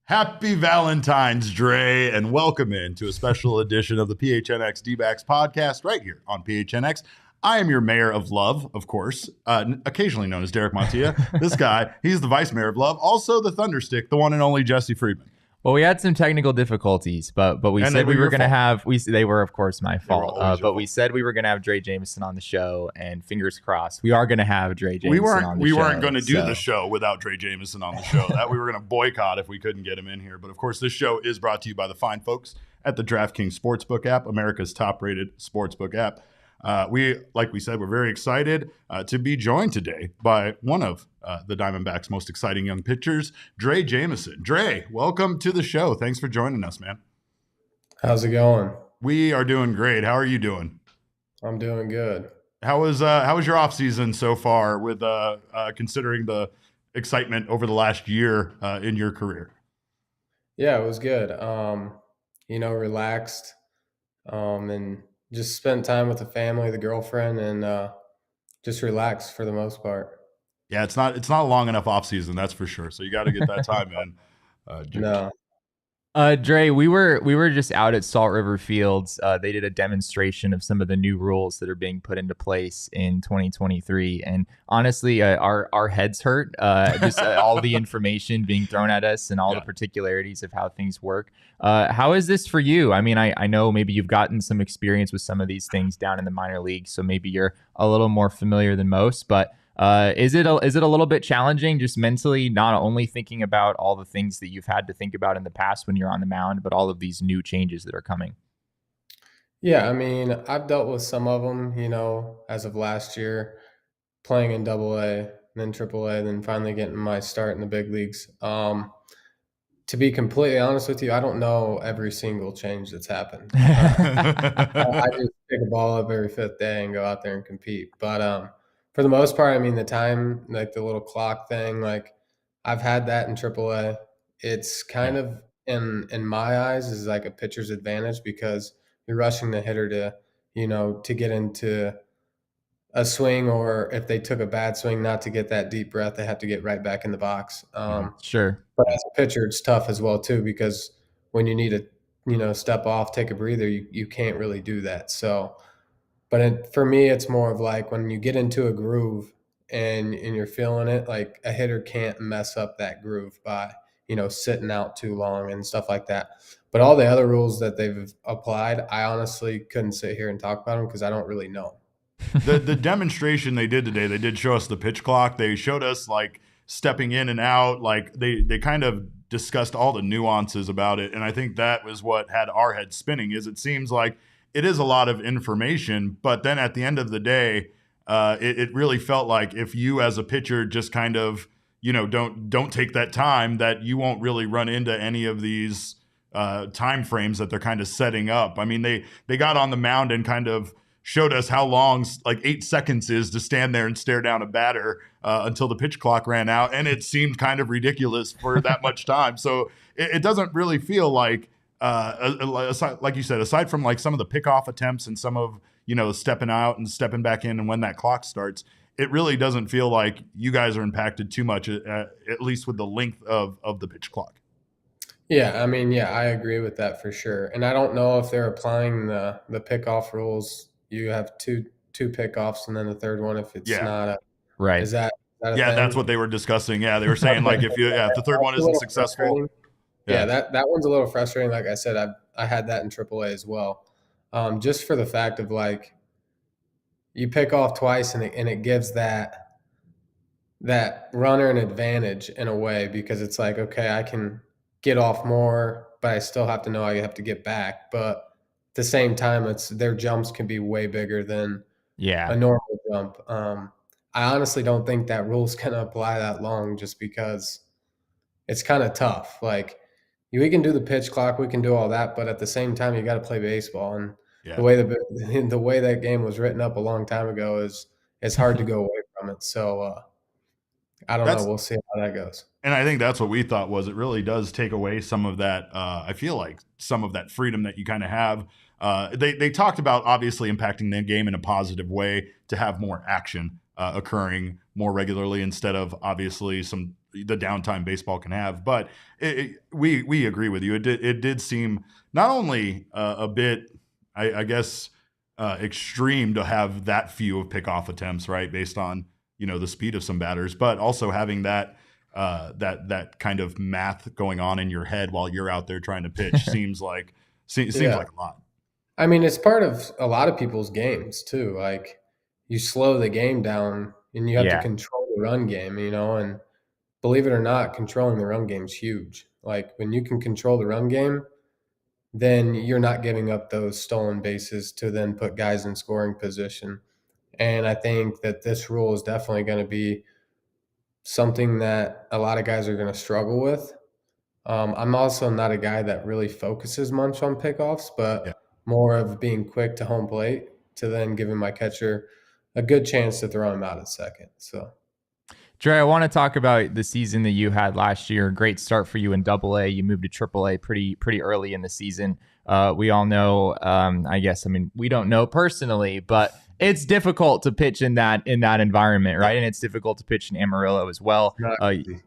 Happy Valentine's, Drey, and welcome into a special edition of the PHNX D-backs podcast right here on PHNX. I am your mayor of love, of course, occasionally known as Derek Montilla. This guy, he's the vice mayor of love, also the thunderstick, the one and only Jesse Friedman. Well, we had some technical difficulties, but we said we were going to have. They were, of course, my fault. But we said we were going to have Drey Jameson on the show, and fingers crossed, we are going to have Drey Jameson on the show. We weren't going to do the show without Drey Jameson on the show. That we were going to boycott if we couldn't get him in here. But of course, this show is brought to you by the fine folks at the DraftKings Sportsbook app, America's top-rated sportsbook app. Like we said, we're very excited to be joined today by one of the Diamondbacks' most exciting young pitchers, Drey Jameson. Drey, welcome to the show. Thanks for joining us, man. How's it going? We are doing great. How are you doing? I'm doing good. How was your off season so far? With considering the excitement over the last year in your career? Yeah, it was good. Relaxed, and just spent time with the family, the girlfriend, and just relaxed for the most part. Yeah, it's not a long enough off season, that's for sure. So you got to get that time in. No. Drey, we were just out at Salt River Fields. They did a demonstration of some of the new rules that are being put into place in 2023, and honestly, our heads hurt. Just all the information being thrown at us and all the particularities of how things work. How is this for you? I mean, I know maybe you've gotten some experience with some of these things down in the minor leagues, so maybe you're a little more familiar than most, but. Is it a little bit challenging just mentally, not only thinking about all the things that you've had to think about in the past when you're on the mound, but all of these new changes that are coming? Yeah, I mean, I've dealt with some of them, as of last year, playing in AA, then AAA, then finally getting my start in the big leagues. To be completely honest with you, I don't know every single change that's happened. I just pick a ball up every fifth day and go out there and compete. But for the most part, I mean, the time, like the little clock thing, like I've had that in AAA. It's kind of in my eyes is like a pitcher's advantage because you're rushing the hitter to get into a swing, or if they took a bad swing, not to get that deep breath, they have to get right back in the box. Sure. But as a pitcher, it's tough as well too, because when you need to, step off, take a breather, you can't really do that. So. But for me, it's more of like when you get into a groove and you're feeling it, like a hitter can't mess up that groove by, sitting out too long and stuff like that. But all the other rules that they've applied, I honestly couldn't sit here and talk about them because I don't really know. The demonstration they did today, they did show us the pitch clock. They showed us like stepping in and out. Like they kind of discussed all the nuances about it. And I think that was what had our heads spinning. Is it seems like it is a lot of information, but then at the end of the day, it really felt like if you as a pitcher just kind of, don't take that time, that you won't really run into any of these time frames that they're kind of setting up. I mean, they got on the mound and kind of showed us how long like 8 seconds is to stand there and stare down a batter until the pitch clock ran out. And it seemed kind of ridiculous for that much time. So it doesn't really feel like, like you said, aside from like some of the pickoff attempts and some of, stepping out and stepping back in and when that clock starts, it really doesn't feel like you guys are impacted too much, at least with the length of the pitch clock. Yeah, I mean, I agree with that for sure. And I don't know if they're applying the pickoff rules. You have two pickoffs and then the third one if it's not a right. Is that a thing? That's what they were discussing. Yeah, they were saying like if the third one isn't successful. Yeah, that one's a little frustrating. Like I said, I had that in AAA as well. Just for the fact of like you pick off twice and it gives that runner an advantage in a way, because it's like, okay, I can get off more, but I still have to know I have to get back. But at the same time, their jumps can be way bigger than a normal jump. I honestly don't think that rule's going to apply that long, just because it's kind of tough. Like, we can do the pitch clock, we can do all that, but at the same time, you got to play baseball. And the way that game was written up a long time ago it's hard to go away from it. So I don't know. We'll see how that goes. And I think that's what we thought was it really does take away some of that. I feel like some of that freedom that you kind of have. They talked about obviously impacting the game in a positive way to have more action. occurring more regularly instead of obviously the downtime baseball can have. But we agree with you. It did seem not only a bit, I guess, extreme to have that few of pickoff attempts, right, based on the speed of some batters, but also having that kind of math going on in your head while you're out there trying to pitch seems like Yeah. a lot. I mean, it's part of a lot of people's games too. Like you slow the game down and you have to Yeah. control the run game, and believe it or not, controlling the run game is huge. Like when you can control the run game, then you're not giving up those stolen bases to then put guys in scoring position. And I think that this rule is definitely going to be something that a lot of guys are going to struggle with. I'm also not a guy that really focuses much on pickoffs, Yeah. but more of being quick to home plate to then giving my catcher a good chance to throw him out at second. So, Drey, I want to talk about the season that you had last year. Great start for you in Double A. You moved to Triple A pretty early in the season. We all know. We don't know personally, but it's difficult to pitch in that environment, right? And it's difficult to pitch in Amarillo as well.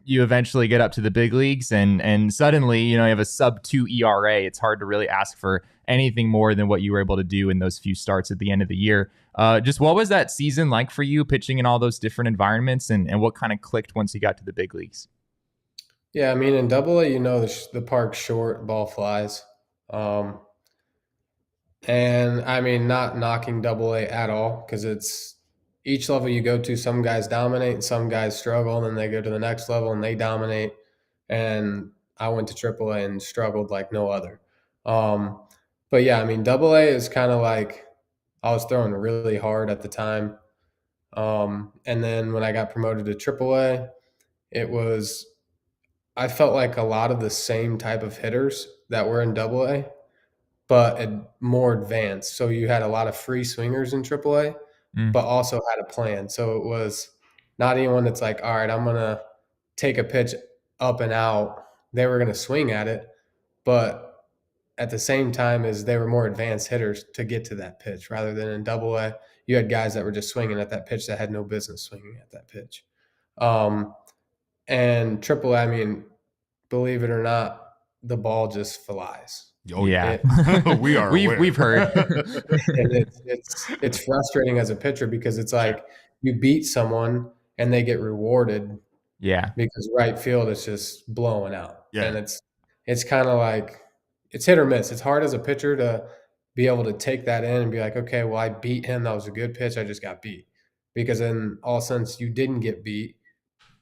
You eventually get up to the big leagues, and suddenly you have a sub-2 ERA. It's hard to really ask for anything more than what you were able to do in those few starts at the end of the year. Just what was that season like for you, pitching in all those different environments, and what kind of clicked once you got to the big leagues? yeah, I mean, in Double A, the park's short, ball flies. And I mean, not knocking Double A at all because it's each level you go to, some guys dominate and some guys struggle, and then they go to the next level and they dominate. And I went to Triple A and struggled like no other. Um, but yeah, I mean, Double A is kind of like I was throwing really hard at the time. And then when I got promoted to Triple A, it was I felt like a lot of the same type of hitters that were in Double A but more advanced. So you had a lot of free swingers in AAA, Mm. but also had a plan. So it was not anyone that's like, all right, I'm going to take a pitch up and out. They were going to swing at it, but at the same time as they were more advanced hitters to get to that pitch rather than in Double A, you had guys that were just swinging at that pitch that had no business swinging at that pitch. And Triple A, I mean, believe it or not, the ball just flies. Oh Yeah, we are. We've heard. And it's frustrating as a pitcher because it's like you beat someone and they get rewarded Yeah, because right field is just blowing out. Yeah. And it's kind of like it's hit or miss. It's hard as a pitcher to be able to take that in and be like, okay, well, I beat him. That was a good pitch. I just got beat. Because in all sense, you didn't get beat.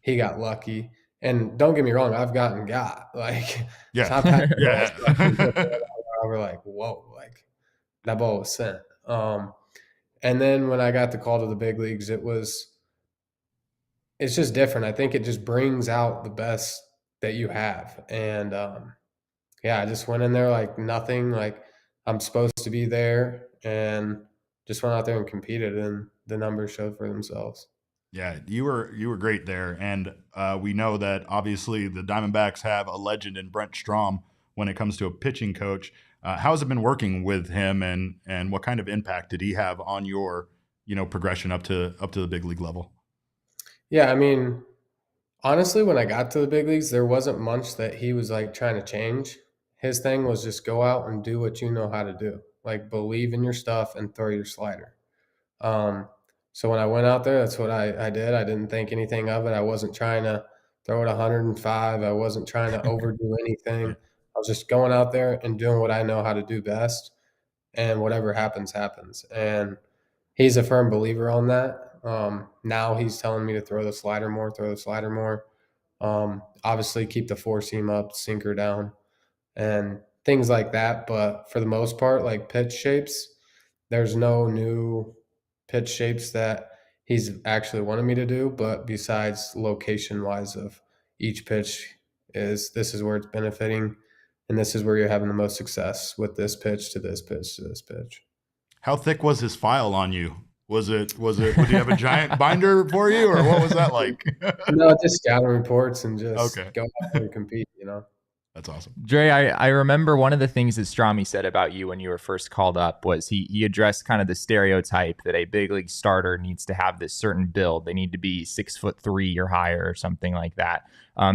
He got lucky. And don't get me wrong, I've gotten got. Like, Yeah. I've had Yeah. we're like, whoa, like that ball was sent. And then when I got the call to the big leagues, it's just different. I think it just brings out the best that you have. And yeah, I just went in there like nothing, like I'm supposed to be there, and just went out there and competed, and the numbers showed for themselves. Yeah, you were great there, and we know that obviously the Diamondbacks have a legend in Brent Strom when it comes to a pitching coach. How has it been working with him, and what kind of impact did he have on your progression up to the big league level? Yeah, I mean, honestly, when I got to the big leagues, there wasn't much that he was like trying to change. His thing was just go out and do what you know how to do, like believe in your stuff and throw your slider. Um, so when I went out there, that's what I did. I didn't think anything of it. I wasn't trying to throw it 105. I wasn't trying to overdo anything. I was just going out there and doing what I know how to do best, and whatever happens, happens. And he's a firm believer on that. Now he's telling me to throw the slider more, throw the slider more. Obviously, keep the four seam up, sinker down, and things like that. But for the most part, like pitch shapes, there's no new pitch shapes that he's actually wanted me to do. But besides location wise of each pitch, this is where it's benefiting, and this is where you're having the most success with this pitch to this pitch to this pitch. How thick was his file on you? Would he have a giant binder for you, or what was that like? No, just scouting reports and just Okay. go out there and compete, That's awesome. Drey, I remember one of the things that Stromy said about you when you were first called up was he addressed kind of the stereotype that a big league starter needs to have this certain build. They need to be 6'3" or higher or something like that.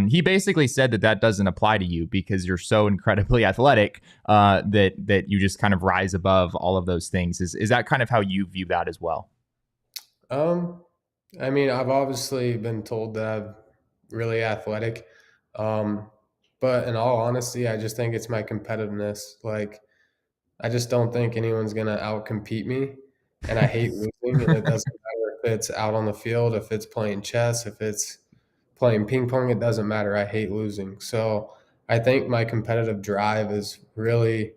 He basically said that doesn't apply to you because you're so incredibly athletic that you just kind of rise above all of those things. Is that kind of how you view that as well? I mean, I've obviously been told that I'm really athletic. Um, but in all honesty, I just think it's my competitiveness. Like, I just don't think anyone's going to outcompete me. And I hate losing. And it doesn't matter if it's out on the field, if it's playing chess, if it's playing ping pong, it doesn't matter. I hate losing. So I think my competitive drive is really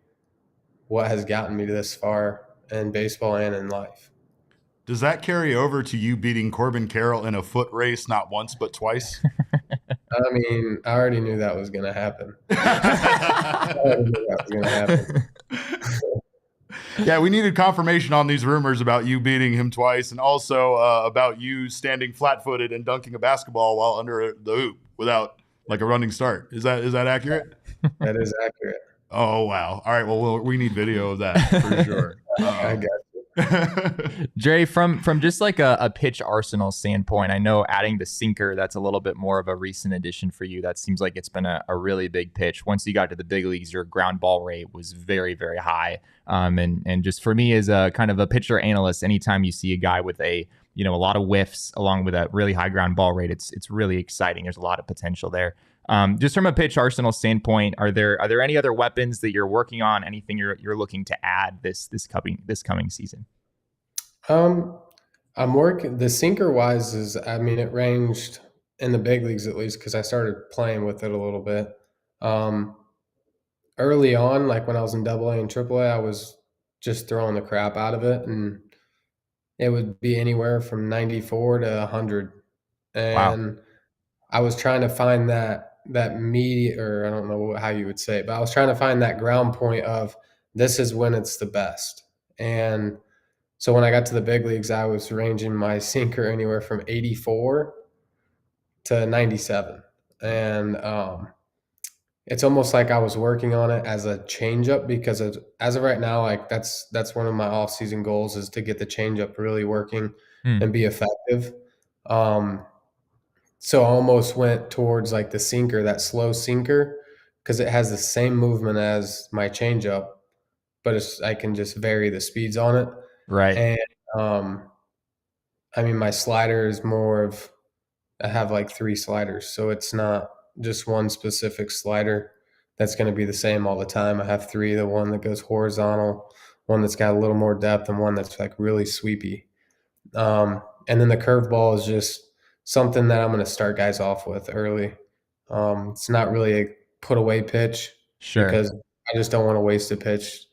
what has gotten me this far in baseball and in life. Does that carry over to you beating Corbin Carroll in a foot race not once but twice? I mean, I already knew that was going to happen. I already knew that was going to happen. Yeah, we needed confirmation on these rumors about you beating him twice, and also about you standing flat-footed and dunking a basketball while under the hoop without like a running start. Is that accurate? That is accurate. Oh wow! All right, well we need video of that for sure. I got you. Drey, from just like a pitch arsenal standpoint, I know adding the sinker, that's a little bit more of a recent addition for you. That seems like it's been a really big pitch. Once you got to the big leagues, your ground ball rate was very, very high. And just for me as a kind of a pitcher analyst, anytime you see a guy with a lot of whiffs along with a really high ground ball rate, it's really exciting. There's a lot of potential there. Just from a pitch arsenal standpoint, are there any other weapons that you're working on? Anything you're looking to add this coming season? I'm working the sinker wise it ranged in the big leagues at least because I started playing with it a little bit. Um, Early on, like when I was in AA and AAA, I was just throwing the crap out of it, and it would be anywhere from 94 to 100, Wow. and I was trying to find that media, or I don't know how you would say it, but I was trying to find that ground point of this is when it's the best. And so when I got to the big leagues, I was ranging my sinker anywhere from 84 to 97. And it's almost like I was working on it as a changeup because as of right now, like that's one of my off-season goals is to get the changeup really working and be effective. So I almost went towards like the sinker, that slow sinker, because it has the same movement as my changeup, but I can just vary the speeds on it. Right. And I mean, my slider is more of I have like 3 sliders, so it's not just one specific slider that's going to be the same all the time. I have 3: the one that goes horizontal, one that's got a little more depth, and one that's like really sweepy. And then the curveball is just something that I'm going to start guys off with early. It's not really a put away pitch Sure. because I just don't want to waste a pitch.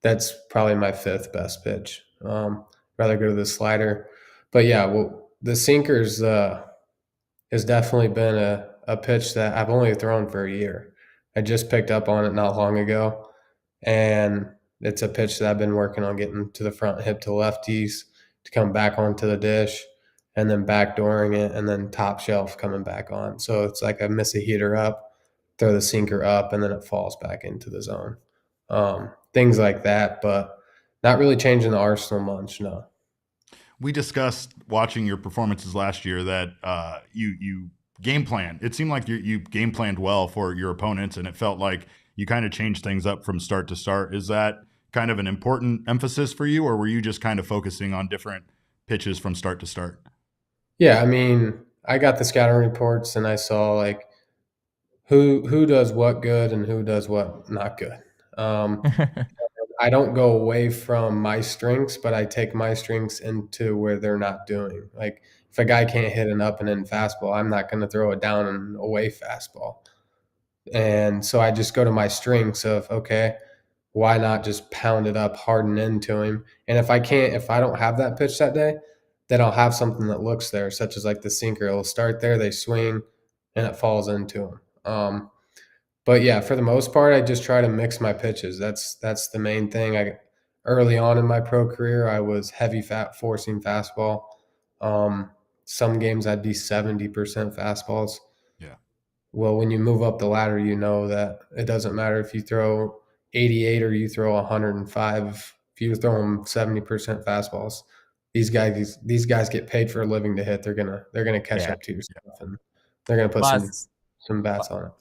That's probably my 5th best pitch. Rather go to the slider. But yeah, well, the sinkers has definitely been a pitch that I've only thrown for a year. I just picked up on it not long ago, and it's a pitch that I've been working on getting to the front hip to lefties to come back onto the dish and then backdooring it and then top shelf coming back on. So it's like I miss a heater up, throw the sinker up, and then it falls back into the zone. Things like that, but not really changing the arsenal much, no. We discussed watching your performances last year that you game plan. It seemed like you game planned well for your opponents, and it felt like you kind of changed things up from start to start. Is that kind of an important emphasis for you, or were you just kind of focusing on different pitches from start to start? Yeah, I mean, I got the scouting reports and I saw like who does what good and who does what not good. Um, I don't go away from my strengths, but I take my strengths into where they're not doing. Like if a guy can't hit an up and in fastball, I'm not going to throw a down and away fastball. And so I just go to my strengths of okay, why not just pound it up, harden into him? And if I don't have that pitch that day, then I'll have something that looks there, such as like the sinker. It'll start there, they swing, and it falls into him. But yeah, for the most part, I just try to mix my pitches. That's the main thing. Early on in my pro career, I was heavy fat forcing fastball. Some games I'd be 70% fastballs. Yeah. Well, when you move up the ladder, you know that it doesn't matter if you throw 88 or you throw 105. If you throw them 70% fastballs, these guys get paid for a living to hit. They're gonna catch Yeah. up to your stuff, and they're gonna put Last some bats on it.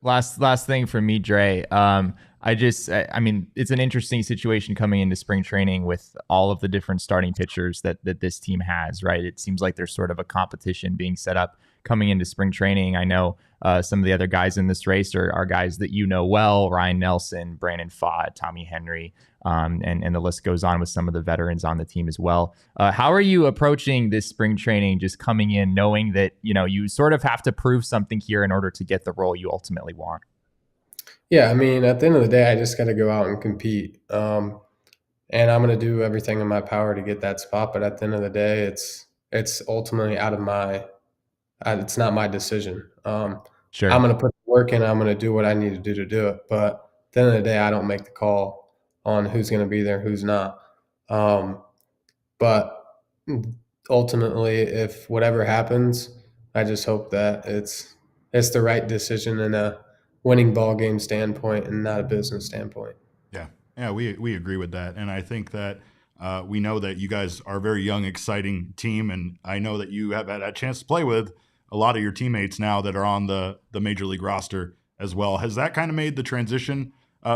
last thing for me, Drey. I mean, it's an interesting situation coming into spring training with all of the different starting pitchers that this team has, right? It seems like there's sort of a competition being set up coming into spring training. I know some of the other guys in this race are guys that you know well: Ryan Nelson, Brandon Pfaadt, Tommy Henry, and the list goes on with some of the veterans on the team as well. How are you approaching this spring training, just coming in knowing that you sort of have to prove something here in order to get the role you ultimately want? Yeah, I mean, at the end of the day, I just got to go out and compete, and I'm going to do everything in my power to get that spot. But at the end of the day, it's ultimately out of my. It's not my decision. I'm Sure. going to put the work in. I'm going to do what I need to do it. But at the end of the day, I don't make the call on who's going to be there, who's not. But ultimately, if whatever happens, I just hope that it's the right decision in a winning ball game standpoint and not a business standpoint. Yeah, yeah, we agree with that, and I think that we know that you guys are a very young, exciting team, and I know that you have had a chance to play with a lot of your teammates now that are on the major league roster as well. Has that kind of made the transition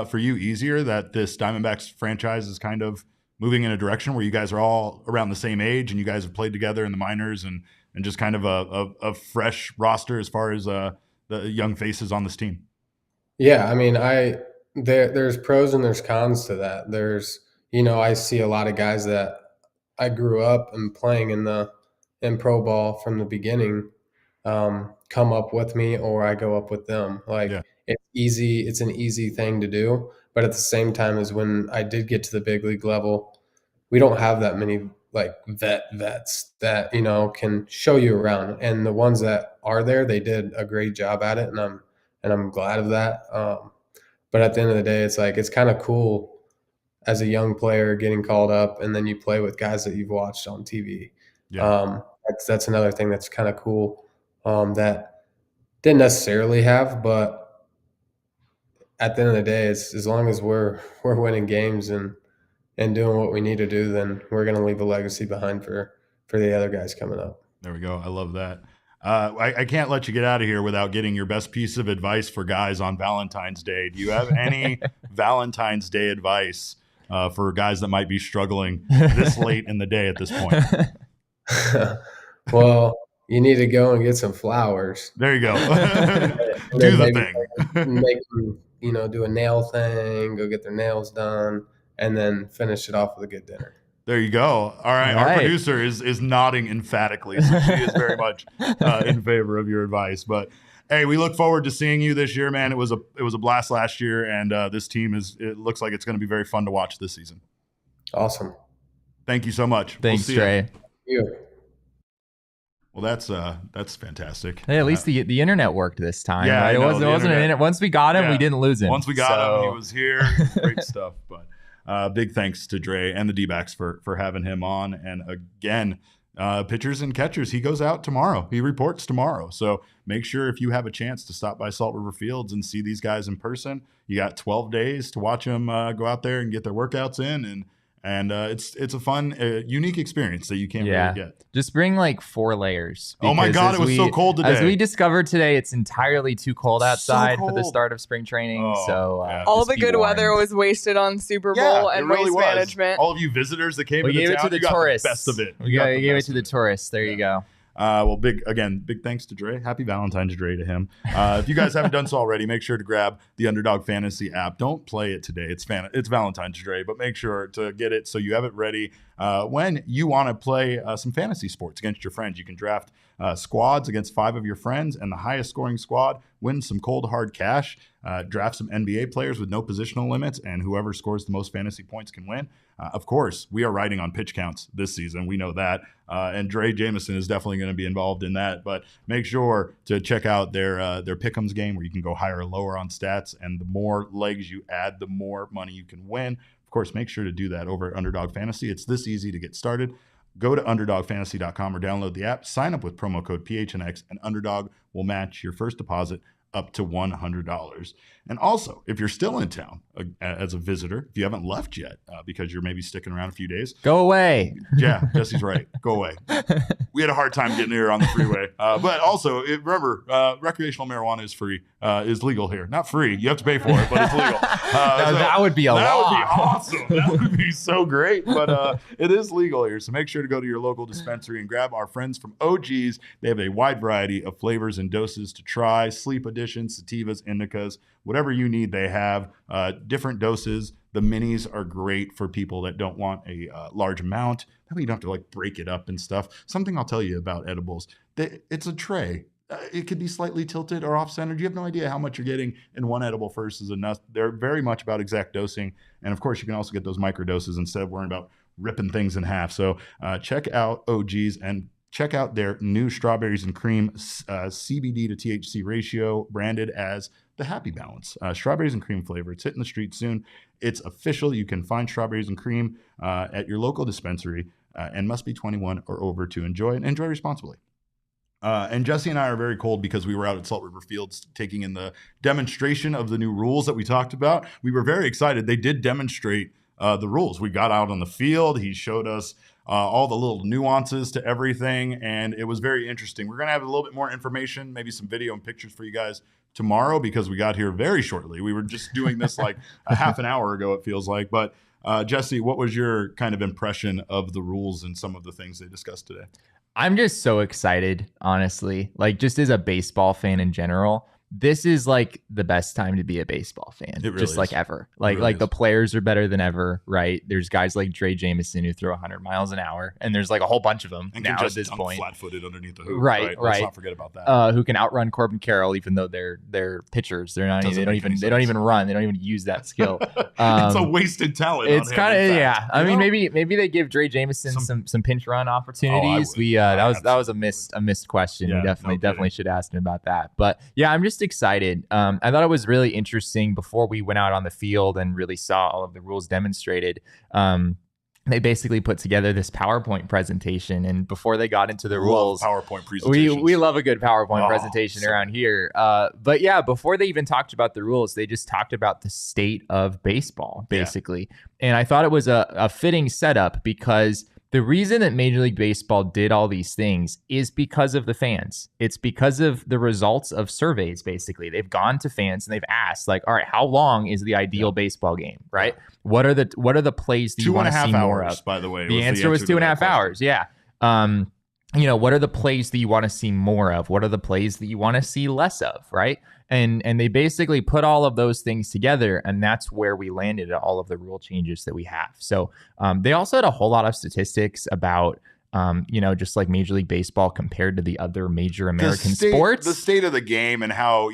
for you easier? That this Diamondbacks franchise is kind of moving in a direction where you guys are all around the same age, and you guys have played together in the minors, and just kind of a fresh roster as far as the young faces on this team. Yeah, I mean, there's pros and there's cons to that. I see a lot of guys that I grew up and playing in pro ball from the beginning, come up with me or I go up with them. Yeah, Like it's an easy thing to do, but at the same time as when I did get to the big league level, we don't have that many like vets that can show you around, and the ones that are there, they did a great job at it, and I'm glad of that. But at the end of the day, it's like it's kind of cool as a young player getting called up, and then you play with guys that you've watched on TV. yeah. That's another thing that's kind of cool, that didn't necessarily have, but at the end of the day, it's as long as we're winning games and doing what we need to do, then we're going to leave a legacy behind for the other guys coming up. There we go. I love that. I can't let you get out of here without getting your best piece of advice for guys on Valentine's Day. Do you have any Valentine's Day advice for guys that might be struggling this late in the day at this point? Well, you need to go and get some flowers. There you go. And Do then the maybe thing. make them, do a nail thing, go get their nails done, and then finish it off with a good dinner. There you go. All right. All Our right. producer is nodding emphatically. So she is very much in favor of your advice. But hey, we look forward to seeing you this year, man. It was a blast last year, and this team it looks like it's going to be very fun to watch this season. Awesome. Thank you so much. Thanks, we'll see Drey. You. Well, that's fantastic. Hey, at least the internet worked this time. Yeah, Right? I know, It wasn't an internet. Once we got him, Yeah. we didn't lose him. Once we got him, he was here. Great stuff. But big thanks to Drey and the D-backs for having him on. And again, pitchers and catchers, he goes out tomorrow. He reports tomorrow. So make sure if you have a chance to stop by Salt River Fields and see these guys in person, you got 12 days to watch them go out there and get their workouts in. And it's a fun, unique experience that you can't really get. Just bring like 4 layers. Oh my God, it was so cold today. As we discovered today, it's entirely too cold outside for the cold. start of spring training. Oh, so yeah. All just the be good warned. weather was wasted on Super Bowl and really waste was. management. All of you visitors that came We into gave it town, to the you got tourists. the best of it. We gave it to the tourists. There you go. Well, big thanks to Drey. Happy Valentine's Day to him. If you guys haven't done so already, make sure to grab the Underdog Fantasy app. Don't play it today. It's Valentine's Day, but make sure to get it so you have it ready when you want to play some fantasy sports against your friends. You can draft squads against 5 of your friends, and the highest scoring squad wins some cold hard cash. Draft some NBA players with no positional limits, and whoever scores the most fantasy points can win. Of course, we are riding on pitch counts this season. We know that. And Drey Jameson is definitely going to be involved in that. But make sure to check out their Pick'ems game where you can go higher or lower on stats. And the more legs you add, the more money you can win. Of course, make sure to do that over at Underdog Fantasy. It's this easy to get started. Go to underdogfantasy.com or download the app, sign up with promo code PHNX, and Underdog will match your first deposit up to $100. And also, if you're still in town as a visitor, if you haven't left yet because you're maybe sticking around a few days, go away. Yeah, Jesse's right. Go away. We had a hard time getting here on the freeway. But also, remember, recreational marijuana is free, is legal here. Not free. You have to pay for it, but it's legal. That would be a lot. That would be awesome. That would be so great. But it is legal here. So make sure to go to your local dispensary and grab our friends from OG's. They have a wide variety of flavors and doses to try. Sleep editions, sativas, indicas, whatever you need, they have different doses. The minis are great for people that don't want a large amount. That way you don't have to like break it up and stuff. Something I'll tell you about edibles, it's a tray. It could be slightly tilted or off-centered. You have no idea how much you're getting in one edible versus another. They're very much about exact dosing. And of course, you can also get those micro doses instead of worrying about ripping things in half. So check out OG's and check out their new strawberries and cream CBD to THC ratio, branded as the Happy Balance. Strawberries and cream flavor. It's hitting the street soon. It's official. You can find strawberries and cream at your local dispensary and must be 21 or over to enjoy it, and enjoy responsibly. And Jesse and I are very cold because we were out at Salt River Fields taking in the demonstration of the new rules that we talked about. We were very excited. They did demonstrate the rules. We got out on the field. He showed us all the little nuances to everything, and it was very interesting. We're going to have a little bit more information, maybe some video and pictures for you guys tomorrow because we got here very shortly. We were just doing this like a half an hour ago, it feels like. But Jesse, what was your kind of impression of the rules and some of the things they discussed today? I'm just so excited, honestly. Like, just as a baseball fan in general, this is like the best time to be a baseball fan, really just is. Like ever. Like the players are better than ever, right? There's guys like Drey Jameson who throw 100 miles an hour, and there's like a whole bunch of them and now can at this point. Flat-footed underneath the hoop, right? Let's not forget about that. Who can outrun Corbin Carroll, even though they're pitchers. They're not. They don't even run. They don't even use that skill. It's a wasted talent. It's kind of I mean, maybe they give Drey Jameson some pinch run opportunities. That was a missed question. Yeah, We definitely should ask him about that. But yeah, I'm just excited. I thought it was really interesting before we went out on the field and really saw all of the rules demonstrated. They basically put together this PowerPoint presentation, and before they got into the rules, PowerPoint presentations. We love a good PowerPoint presentation around here. But yeah, before they even talked about the rules, they just talked about the state of baseball, basically. Yeah. And I thought it was a fitting setup because the reason that Major League Baseball did all these things is because of the fans. It's because of the results of surveys, basically. They've gone to fans and they've asked, like, all right, how long is the ideal baseball game, right? Yeah. What are the plays that you want to see more of? By the way, the answer was 2.5 hours. Yeah. What are the plays that you want to see more of? What are the plays that you want to see less of, right? And they basically put all of those things together, and that's where we landed at all of the rule changes that we have. So they also had a whole lot of statistics about just like Major League Baseball compared to the other major American sports. The state of the game and how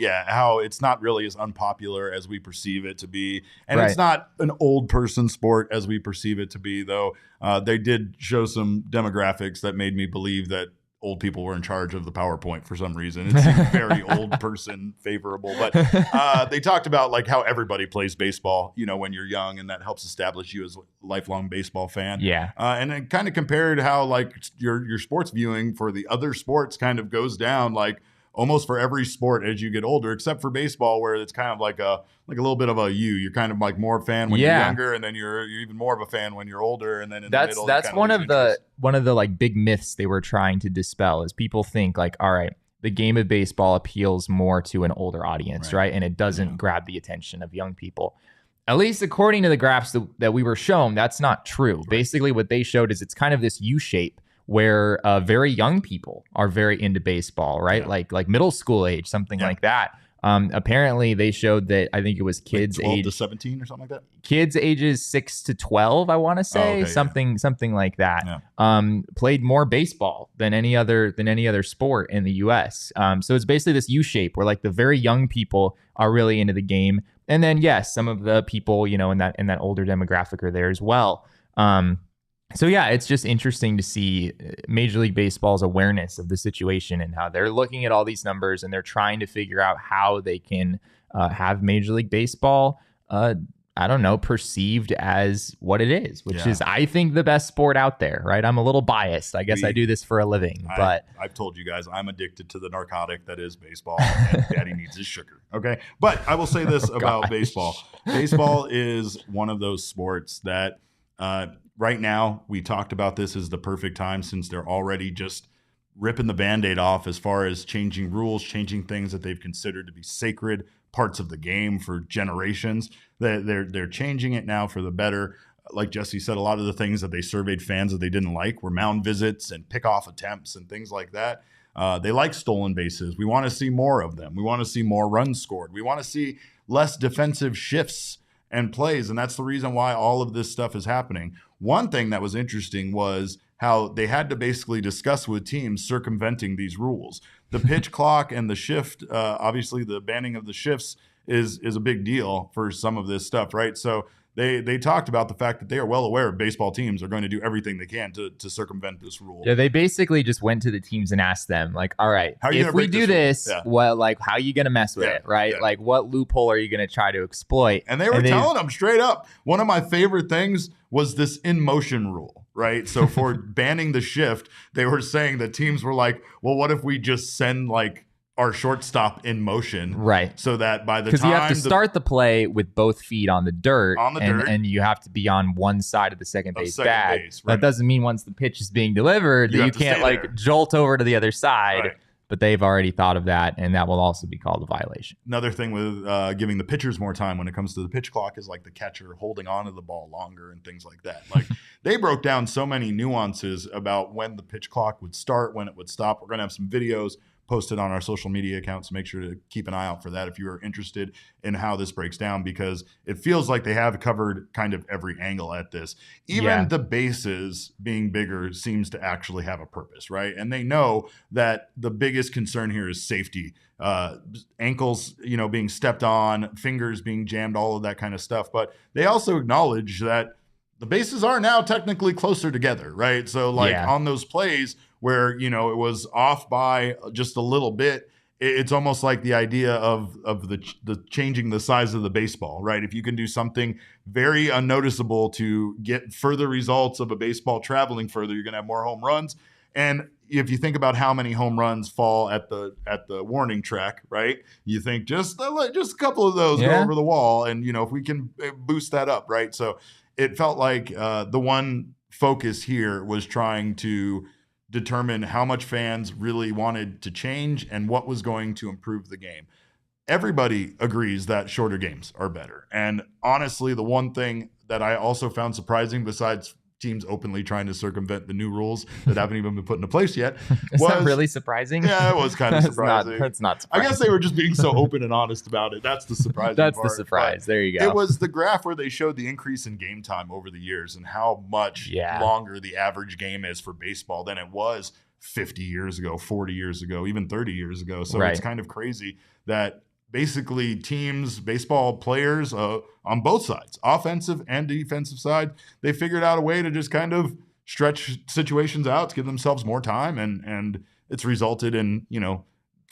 it's not really as unpopular as we perceive it to be. And It's not an old person sport as we perceive it to be, though. They did show some demographics that made me believe that old people were in charge of the PowerPoint for some reason. It seemed very old person favorable. But they talked about like how everybody plays baseball, when you're young, and that helps establish you as a lifelong baseball fan. Yeah. And it kind of compared how like your sports viewing for the other sports kind of goes down like almost for every sport as you get older, except for baseball, where it's kind of like a little bit of a you're kind of like more a fan when you're younger, and then you're even more of a fan when you're older, and then in the middle, that's one of the like big myths they were trying to dispel is people think like, all right, the game of baseball appeals more to an older audience, right? And it doesn't grab the attention of young people. At least according to the graphs that we were shown, that's not true. Right. Basically, what they showed is it's kind of this U shape where very young people are very into baseball, right? Yeah. Like middle school age, something like that. Apparently, they showed that I think it was kids like 12 age to 17 or something like that. Kids ages 6 to 12, I want to say, something like that. Yeah. Played more baseball than any other sport in the U.S. So it's basically this U shape where like the very young people are really into the game, and then yes, some of the people in that older demographic are there as well. So yeah, it's just interesting to see Major League Baseball's awareness of the situation and how they're looking at all these numbers and they're trying to figure out how they can have Major League Baseball, I don't know, perceived as what it is, which is, I think, the best sport out there, right? I'm a little biased. I guess I do this for a living, but I've told you guys I'm addicted to the narcotic that is baseball, and Daddy needs his sugar. Okay. But I will say this about baseball. Baseball is one of those sports that right now, we talked about this as the perfect time since they're already just ripping the Band-Aid off as far as changing rules, changing things that they've considered to be sacred parts of the game for generations. They're changing it now for the better. Like Jesse said, a lot of the things that they surveyed fans that they didn't like were mound visits and pickoff attempts and things like that. They like stolen bases. We want to see more of them. We want to see more runs scored. We want to see less defensive shifts and plays, and that's the reason why all of this stuff is happening. One thing that was interesting was how they had to basically discuss with teams circumventing these rules. The pitch clock and the shift, obviously the banning of the shifts is a big deal for some of this stuff, right? So they talked about the fact that they are well aware baseball teams are going to do everything they can to circumvent this rule. Yeah, they basically just went to the teams and asked them, like, all right, if we do this, well, like, how are you going to mess with it, right? Yeah. Like, what loophole are you going to try to exploit? And they were telling them straight up. One of my favorite things was this in-motion rule, right? So for banning the shift, they were saying that teams were like, well, what if we just send, like, our shortstop in motion, right? So that by the time, because you have to start the play with both feet on the dirt, and you have to be on one side of the second base bag. Right. That doesn't mean once the pitch is being delivered that you can't like jolt over to the other side. Right. But they've already thought of that, and that will also be called a violation. Another thing with giving the pitchers more time when it comes to the pitch clock is like the catcher holding onto the ball longer and things like that. Like they broke down so many nuances about when the pitch clock would start, when it would stop. We're going to have some videos posted on our social media accounts, so make sure to keep an eye out for that if you are interested in how this breaks down, because it feels like they have covered kind of every angle at this. Even the bases being bigger seems to actually have a purpose, right? And they know that the biggest concern here is safety, ankles, being stepped on, fingers being jammed, all of that kind of stuff. But they also acknowledge that the bases are now technically closer together, right? So on those plays where, it was off by just a little bit, it's almost like the idea of the changing the size of the baseball, right? If you can do something very unnoticeable to get further results of a baseball traveling further, you're going to have more home runs. And if you think about how many home runs fall at the warning track, right? You think just a couple of those go over the wall, and if we can boost that up, right? So it felt like the one focus here was trying to determine how much fans really wanted to change and what was going to improve the game. Everybody agrees that shorter games are better. And honestly, the one thing that I also found surprising, besides teams openly trying to circumvent the new rules that haven't even been put into place yet. Is that really surprising? Yeah, it was kind of surprising. That's not surprising. I guess they were just being so open and honest about it. That's the surprising part. That's the surprise. There you go. It was the graph where they showed the increase in game time over the years and how much longer the average game is for baseball than it was 50 years ago, 40 years ago, even 30 years ago. So it's kind of crazy that basically teams, baseball players on both sides, offensive and defensive side, they figured out a way to just kind of stretch situations out to give themselves more time. And it's resulted in,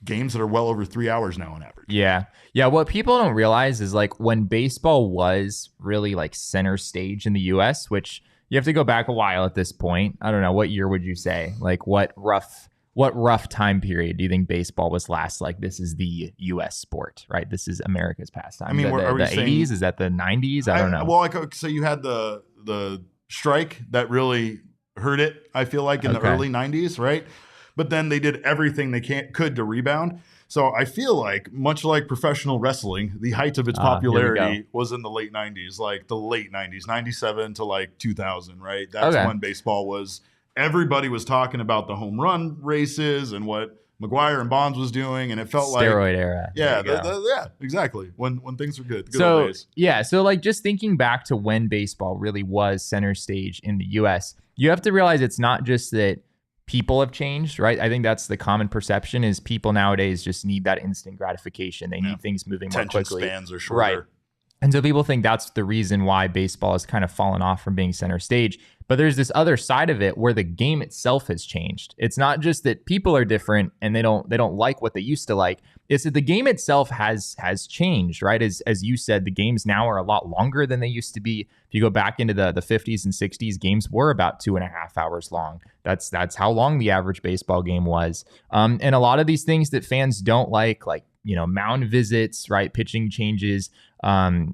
games that are well over 3 hours now on average. Yeah. Yeah. What people don't realize is like when baseball was really like center stage in the US, which you have to go back a while at this point. I don't know. What year would you say? Like what rough time period do you think baseball was last? Like this is the U.S. sport, right? This is America's pastime. I mean, are we the 80s? Is that the 90s? I don't know. Well, so you had the strike that really hurt it, I feel like, in the early 90s, right? But then they did everything they could to rebound. So I feel like, much like professional wrestling, the height of its popularity was in the late 90s, like the late 90s, 97 to like 2000, right? That's when baseball was... Everybody was talking about the home run races and what McGuire and Bonds was doing, and it felt like steroid era. Yeah, exactly. When things were good. The good old old days. Yeah, so like just thinking back to when baseball really was center stage in the US, you have to realize it's not just that people have changed, right? I think that's the common perception is people nowadays just need that instant gratification. They need things moving more quickly. Attention spans are shorter. Right. And so people think that's the reason why baseball has kind of fallen off from being center stage. But there's this other side of it where the game itself has changed. It's not just that people are different and they don't like what they used to like. It's that the game itself has changed, right? As you said, the games now are a lot longer than they used to be. If you go back into the 50s and 60s, games were about 2.5 hours long. That's how long the average baseball game was. And a lot of these things that fans don't like mound visits, right? Pitching changes. There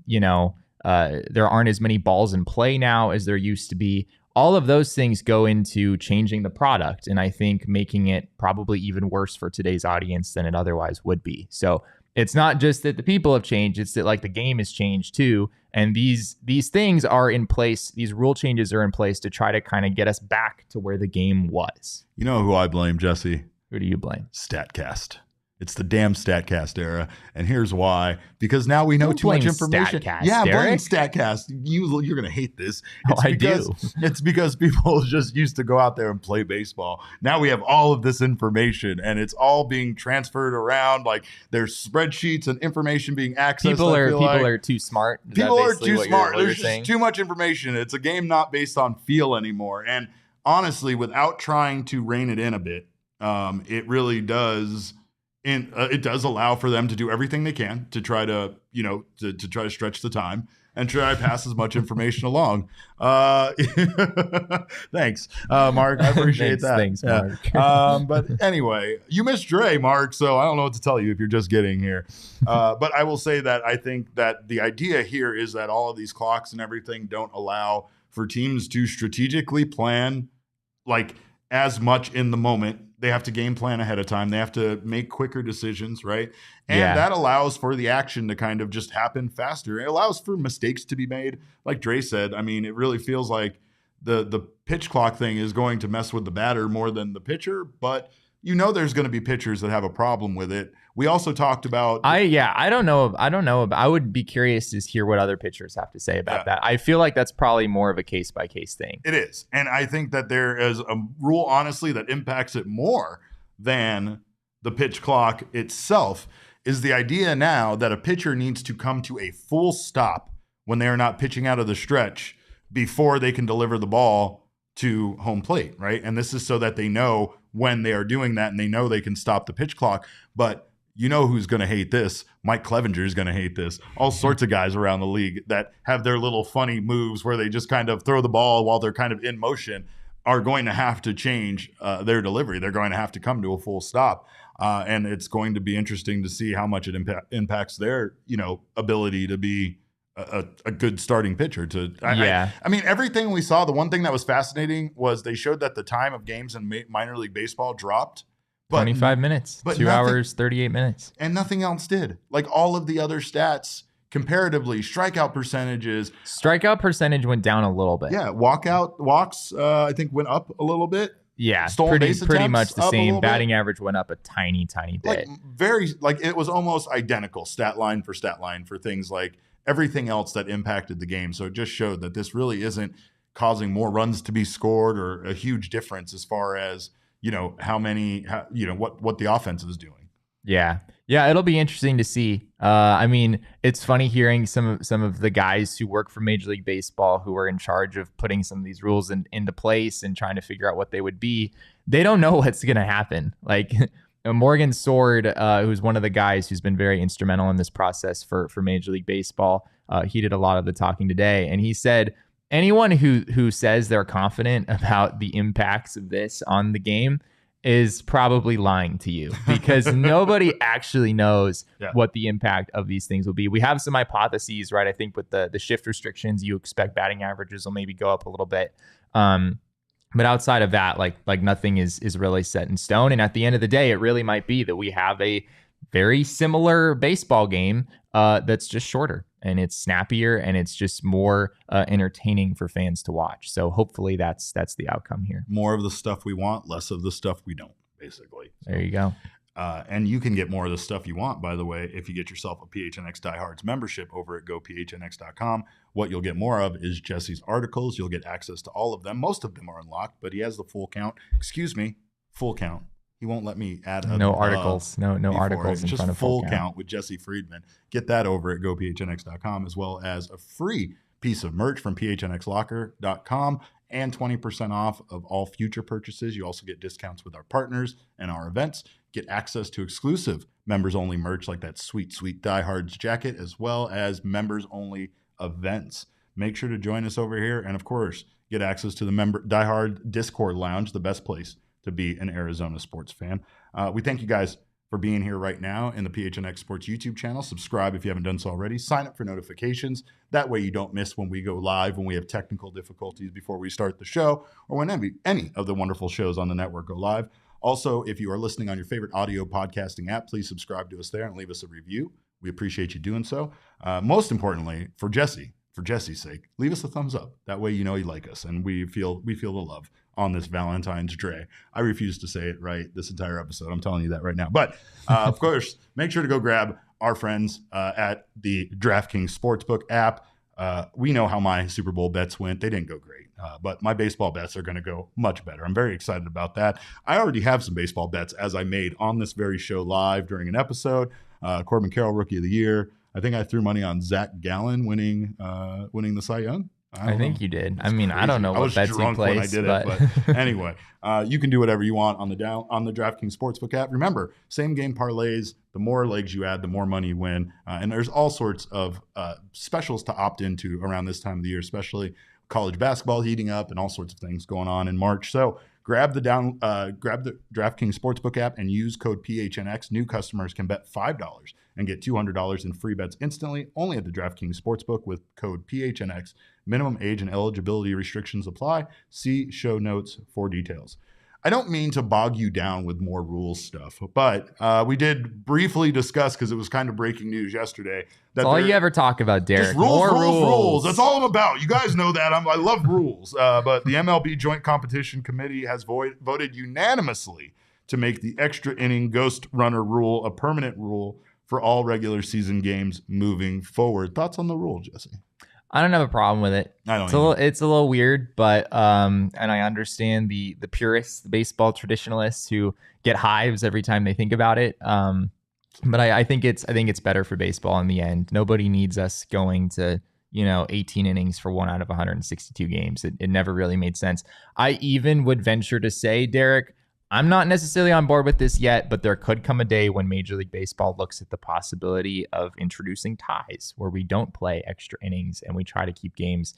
aren't as many balls in play now as there used to be. All of those things go into changing the product, and I think making it probably even worse for today's audience than it otherwise would be. So it's not just that the people have changed, it's that the game has changed too. And these things are in place. These rule changes are in place to try to kind of get us back to where the game was. You know who I blame, Jesse? Who do you blame? StatCast. It's the damn StatCast era, and here's why. Because now we know too much information. StatCast, blame StatCast. You're gonna hate this. I do. It's because people just used to go out there and play baseball. Now we have all of this information, and it's all being transferred around. Like there's spreadsheets and information being accessed. People are too smart. People are too smart. There's just too much information. It's a game not based on feel anymore. And honestly, without trying to rein it in a bit, it really does. And it does allow for them to do everything they can to try to, to try to stretch the time and try to pass as much information along. Thanks, Mark. I appreciate that. Thanks, Mark. But anyway, you missed Drey, Mark, so I don't know what to tell you if you're just getting here. But I will say that I think that the idea here is that all of these clocks and everything don't allow for teams to strategically plan as much in the moment. They have to game plan ahead of time. They have to make quicker decisions, right? And that allows for the action to kind of just happen faster. It allows for mistakes to be made. Like Drey said, I mean, it really feels like the pitch clock thing is going to mess with the batter more than the pitcher, but there's going to be pitchers that have a problem with it. We also talked about I don't know. I would be curious to hear what other pitchers have to say about that. I feel like that's probably more of a case by case thing. It is. And I think that there is a rule, honestly, that impacts it more than the pitch clock itself, is the idea now that a pitcher needs to come to a full stop when they are not pitching out of the stretch before they can deliver the ball to home plate, right? And this is so that they know when they are doing that and they know they can stop the pitch clock. But you know who's going to hate this? Mike Clevenger is going to hate this. All sorts of guys around the league that have their little funny moves where they just kind of throw the ball while they're kind of in motion are going to have to change their delivery. They're going to have to come to a full stop. And it's going to be interesting to see how much it impacts their, ability to be a good starting pitcher. I mean, everything we saw, the one thing that was fascinating was they showed that the time of games in minor league baseball dropped. 25 minutes, 2 hours, 38 minutes. And nothing else did. Like all of the other stats, comparatively, strikeout percentage went down a little bit. Yeah, walks, I think went up a little bit. Yeah, pretty much the same. Batting average went up a tiny bit. It was almost identical stat line for things like everything else that impacted the game. So it just showed that this really isn't causing more runs to be scored or a huge difference as far as what the offense is doing. Yeah, it'll be interesting to see. I mean, it's funny hearing some of the guys who work for Major League Baseball who are in charge of putting some of these rules into place and trying to figure out what they would be. They don't know what's going to happen. Like Morgan Sword, who's one of the guys who's been very instrumental in this process for Major League Baseball. He did a lot of the talking today, and he said, anyone who says they're confident about the impacts of this on the game is probably lying to you, because nobody actually knows what the impact of these things will be. We have some hypotheses, right? I think with the shift restrictions, you expect batting averages will maybe go up a little bit. But outside of that, like nothing is really set in stone. And at the end of the day, it really might be that we have a very similar baseball game that's just shorter and it's snappier and it's just more entertaining for fans to watch. So hopefully that's the outcome here. More of the stuff we want, less of the stuff we don't, basically. There you go. And you can get more of the stuff you want, by the way, if you get yourself a PHNX Diehards membership over at gophnx.com. What you'll get more of is Jesse's articles. You'll get access to all of them. Most of them are unlocked, but he has the full count. Full count. He won't let me add a no articles, no articles in just front of full count. count with Jesse Friedman. Get that over at gophnx.com, as well as a free piece of merch from phnxlocker.com and 20% off of all future purchases. You also get discounts with our partners and our events. Get access to exclusive members-only merch like that sweet Diehards jacket, as well as members-only events. Make sure to join us over here, and of course, get access to the Diehard Discord Lounge, the best place to be an Arizona sports fan. We thank you guys for being here right now in the PHNX Sports YouTube channel. Subscribe if you haven't done so already. Sign up for notifications. That way you don't miss when we go live, when we have technical difficulties before we start the show, or when any of the wonderful shows on the network go live. Also, if you are listening on your favorite audio podcasting app, please subscribe to us there and leave us a review. We appreciate you doing so. Most importantly, for Jesse's sake, leave us a thumbs up. That way you know you like us, and we feel the love on this Valentine's Drey. I refuse to say it right this entire episode. I'm telling you that right now. But of course, make sure to go grab our friends at the DraftKings Sportsbook app. We know how my Super Bowl bets went. They didn't go great, but my baseball bets are going to go much better. I'm very excited about that. I already have some baseball bets as I made on this very show live during an episode. Corbin Carroll, Rookie of the Year. I think I threw money on Zach Gallen winning the Cy Young. I think you did. I mean, crazy. I don't know what bets you placed, when I did it, but anyway, you can do whatever you want on the DraftKings Sportsbook app. Remember, same game parlays. The more legs you add, the more money you win. And there's all sorts of specials to opt into around this time of the year, especially college basketball heating up and all sorts of things going on in March. So grab the DraftKings Sportsbook app and use code PHNX. New customers can bet $5 and get $200 in free bets instantly, only at the DraftKings Sportsbook with code PHNX. Minimum age and eligibility restrictions apply. See show notes for details. I don't mean to bog you down with more rules stuff, but we did briefly discuss, because it was kind of breaking news yesterday. That's all you ever talk about, Derek. Just rules. That's all I'm about. You guys know that. I love rules. But the MLB Joint Competition Committee has voted unanimously to make the extra inning ghost runner rule a permanent rule for all regular season games moving forward. Thoughts on the rule, Jesse? I don't have a problem with it. It's a little weird, but and I understand the purists, the baseball traditionalists who get hives every time they think about it. But I think it's better for baseball in the end. Nobody needs us going to 18 innings for 1 out of 162 games. It never really made sense. I even would venture to say, Derek, I'm not necessarily on board with this yet, but there could come a day when Major League Baseball looks at the possibility of introducing ties where we don't play extra innings and we try to keep games,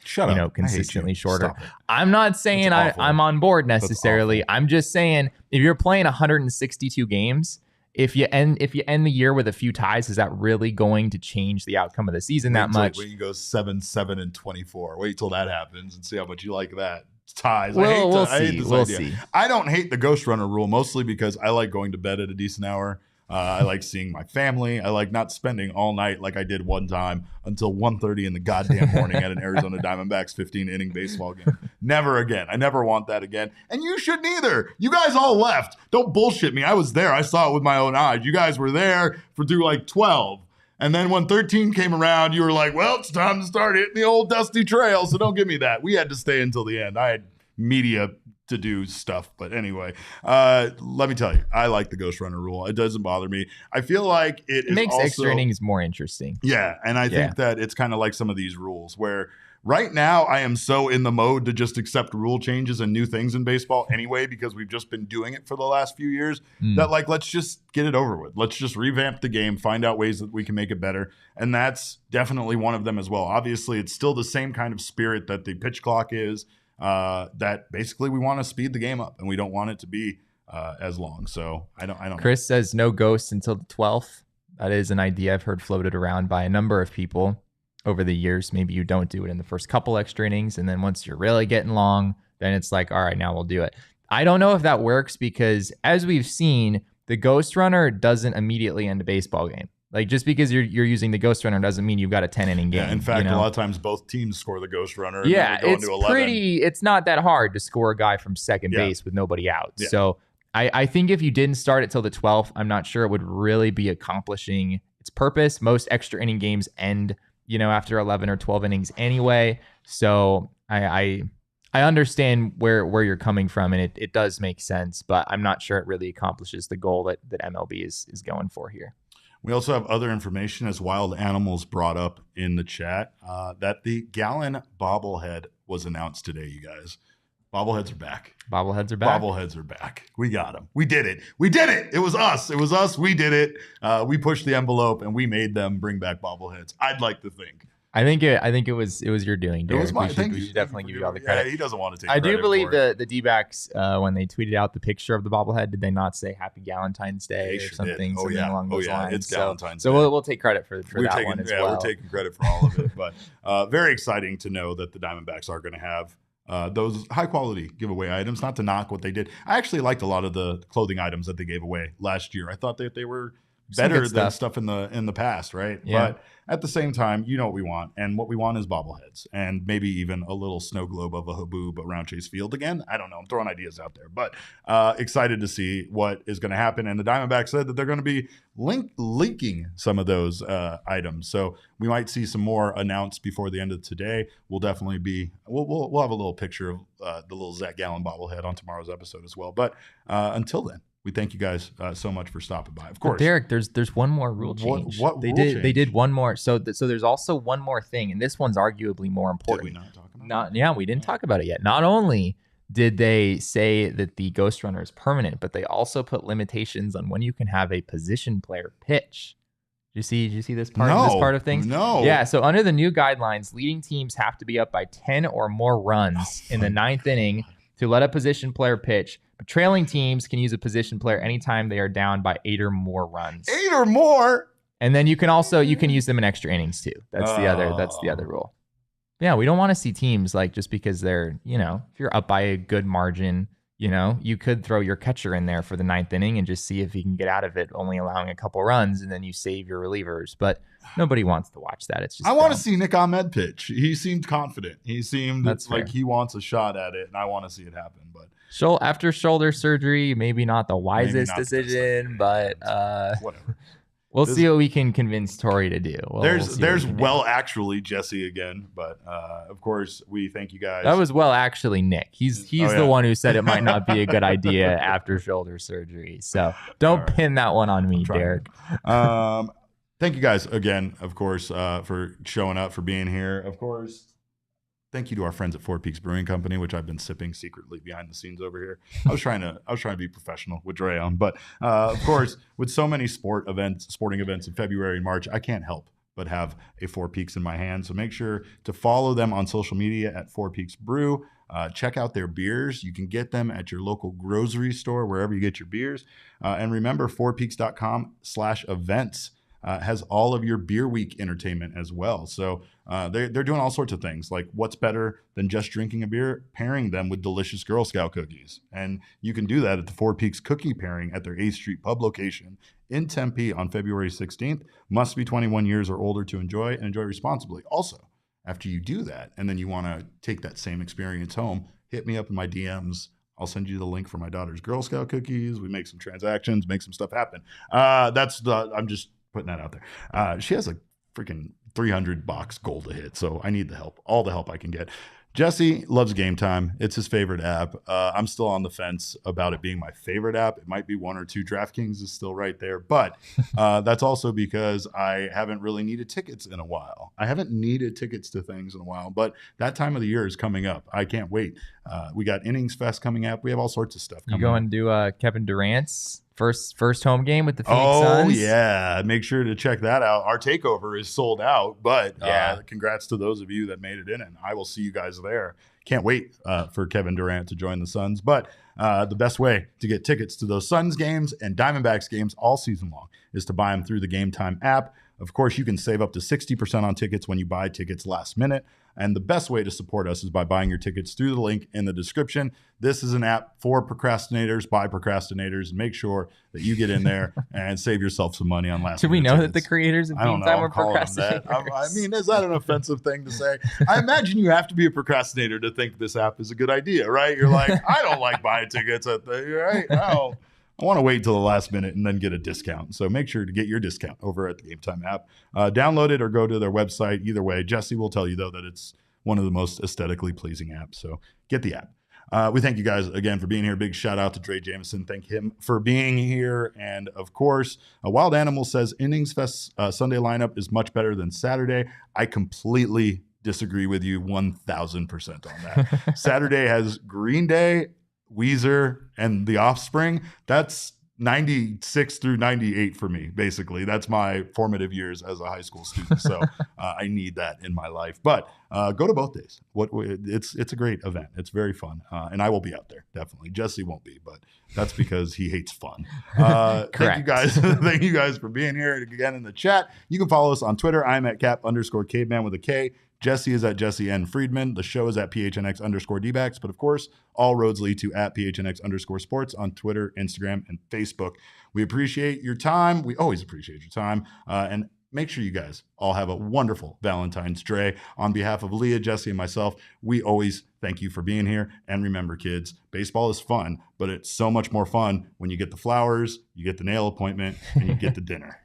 consistently shorter. I'm not saying I'm on board necessarily. I'm just saying if you're playing 162 games, if you end the year with a few ties, is that really going to change the outcome of the season that much? When you go 7-7 and 24, wait till that happens and see how much you like that. Ties. Well, we'll see. I don't hate the ghost runner rule, mostly because I like going to bed at a decent hour. I like seeing my family. I like not spending all night like I did one time until 1:30 in the goddamn morning at an Arizona Diamondbacks 15-inning baseball game. Never again. I never want that again. And you shouldn't either. You guys all left. Don't bullshit me. I was there. I saw it with my own eyes. You guys were there through like 12. And then when 13 came around, you were like, well, it's time to start hitting the old dusty trail. So don't give me that. We had to stay until the end. I had media to do stuff. But anyway, let me tell you, I like the ghost runner rule. It doesn't bother me. I feel like it makes extra innings more interesting. Yeah. And I think that it's kind of like some of these rules where right now I am so in the mode to just accept rule changes and new things in baseball anyway, because we've just been doing it for the last few years that let's just get it over with. Let's just revamp the game, find out ways that we can make it better. And that's definitely one of them as well. Obviously, it's still the same kind of spirit that the pitch clock is, that basically we want to speed the game up and we don't want it to be as long. So I don't. Chris says no ghosts until the 12th. That is an idea I've heard floated around by a number of people over the years. Maybe you don't do it in the first couple extra innings, and then once you're really getting long, then it's like, all right, now we'll do it. I don't know if that works, because as we've seen, the ghost runner doesn't immediately end a baseball game. Like, just because you're using the ghost runner doesn't mean you've got a 10-inning game. Yeah, in fact, a lot of times both teams score the ghost runner. Yeah, it's not that hard to score a guy from second base with nobody out. Yeah. So I think if you didn't start it till the 12th, I'm not sure it would really be accomplishing its purpose. Most extra inning games end after 11 or 12 innings anyway. So I I understand where you're coming from, and it does make sense, but I'm not sure it really accomplishes the goal that MLB is going for here. We also have other information, as Wild Animals brought up in the chat, that the Gallon bobblehead was announced today, you guys. Bobbleheads are back. Bobbleheads are back. Bobbleheads are back. We got them. We did it. We did it. It was us. It was us. We did it. We pushed the envelope and we made them bring back bobbleheads. I'd like to think. I think it was your doing, Derek. It was my thing. We should definitely give you all the credit. Yeah, he doesn't want to take I credit do believe for it. the D-backs, when they tweeted out the picture of the bobblehead, did they not say Happy Valentine's Day or something? Oh, yeah. Along those lines. It's Valentine's Day. So we'll take credit for we're that taking, one as yeah, well. We're taking credit for all of it. But very exciting to know that the Diamondbacks are going to have those high quality giveaway items. Not to knock what they did. I actually liked a lot of the clothing items that they gave away last year. I thought that they were better than stuff in the past, right? Yeah. But at the same time, you know what we want, and what we want is bobbleheads, and maybe even a little snow globe of a Haboob around Chase Field again. I don't know. I'm throwing ideas out there, but excited to see what is going to happen. And the Diamondbacks said that they're going to be leaking some of those items, so we might see some more announced before the end of today. We'll definitely be we'll have a little picture of the little Zach Gallen bobblehead on tomorrow's episode as well. But until then, we thank you guys so much for stopping by. Of course, but Derek, there's one more rule change. What they rule did? change? They did one more. So there's also one more thing, and this one's arguably more important. Did we not talk about it? Yeah, we didn't talk about it yet. Not only did they say that the Ghost Runner is permanent, but they also put limitations on when you can have a position player pitch. Did you see this part? This part of things? No. Yeah. So under the new guidelines, leading teams have to be up by 10 or more runs in the ninth inning to let a position player pitch. But trailing teams can use a position player anytime they are down by 8 or more runs. 8 or more. And then you can use them in extra innings too. That's the other rule. Yeah, we don't want to see teams like just because they're, if you're up by a good margin, you could throw your catcher in there for the ninth inning and just see if he can get out of it, only allowing a couple runs, and then you save your relievers. But nobody wants to watch that. It's just I want to see Nick Ahmed pitch. He seemed confident. He seemed like he wants a shot at it, and I want to see it happen. But after shoulder surgery, maybe not the wisest decision, but whatever. We'll see what we can convince Tori to do. There's actually Jesse again, but of course we thank you guys. That was actually Nick. He's the one who said it might not be a good idea after shoulder surgery. So don't pin that one on me, Derek. Thank you guys again, of course, for showing up, for being here. Of course, thank you to our friends at Four Peaks Brewing Company, which I've been sipping secretly behind the scenes over here. I was trying to be professional with Drey on, but of course, with so many sporting events in February and March, I can't help but have a Four Peaks in my hand. So make sure to follow them on social media at Four Peaks Brew. Check out their beers. You can get them at your local grocery store, wherever you get your beers. And remember, fourpeaks.com/events. Has all of your beer week entertainment as well. So they're doing all sorts of things, like what's better than just drinking a beer? Pairing them with delicious Girl Scout cookies. And you can do that at the Four Peaks cookie pairing at their 8th Street pub location in Tempe on February 16th. Must be 21 years or older to enjoy, and enjoy responsibly. Also, after you do that, and then you want to take that same experience home, hit me up in my DMs. I'll send you the link for my daughter's Girl Scout cookies. We make some transactions, make some stuff happen. I'm just putting that out there. She has a freaking 300 box goal to hit, so I need the help, all the help I can get. Jesse loves Game Time. It's his favorite app. I'm still on the fence about it being my favorite app. It might be one or two. DraftKings is still right there, but that's also because I haven't really needed tickets in a while. I haven't needed tickets to things in a while, but that time of the year is coming up. I can't wait. We got Innings Fest coming up. We have all sorts of stuff coming up. You going to do Kevin Durant's first home game with the Phoenix Suns? Oh, yeah. Make sure to check that out. Our takeover is sold out, but congrats to those of you that made it in, and I will see you guys there. Can't wait for Kevin Durant to join the Suns. But the best way to get tickets to those Suns games and Diamondbacks games all season long is to buy them through the Game Time app. Of course, you can save up to 60% on tickets when you buy tickets last minute. And the best way to support us is by buying your tickets through the link in the description. This is an app for procrastinators, by procrastinators, and make sure that you get in there and save yourself some money on last minute. Should we know tickets. that the creators of Game Time are procrastinators? I mean, is that an offensive thing to say? I imagine you have to be a procrastinator to think this app is a good idea, right? You're like, I don't like buying tickets at the, right? No. I want to wait until the last minute and then get a discount. So make sure to get your discount over at the Game Time app. Download it or go to their website. Either way, Jesse will tell you, though, that it's one of the most aesthetically pleasing apps. So get the app. We thank you guys again for being here. Big shout out to Drey Jameson. Thank him for being here. And of course, Wild Animal says Innings Fest Sunday lineup is much better than Saturday. I completely disagree with you 1,000% on that. Saturday has Green Day, Weezer, and The Offspring. That's 96 through 98 for me, basically. That's my formative years as a high school student. So I need that in my life. But go to both days. It's a great event. It's very fun. And I will be out there, definitely. Jesse won't be, but that's because he hates fun. Thank you guys. Thank you guys for being here again in the chat. You can follow us on Twitter. I'm at cap_caveman with a K. Jesse is at Jesse N. Friedman. The show is at PHNX D-backs. But of course, all roads lead to at PHNX sports on Twitter, Instagram, and Facebook. We appreciate your time. We always appreciate your time. And make sure you guys all have a wonderful Valentine's Day. On behalf of Leah, Jesse, and myself, we always thank you for being here. And remember, kids, baseball is fun, but it's so much more fun when you get the flowers, you get the nail appointment, and you get the dinner.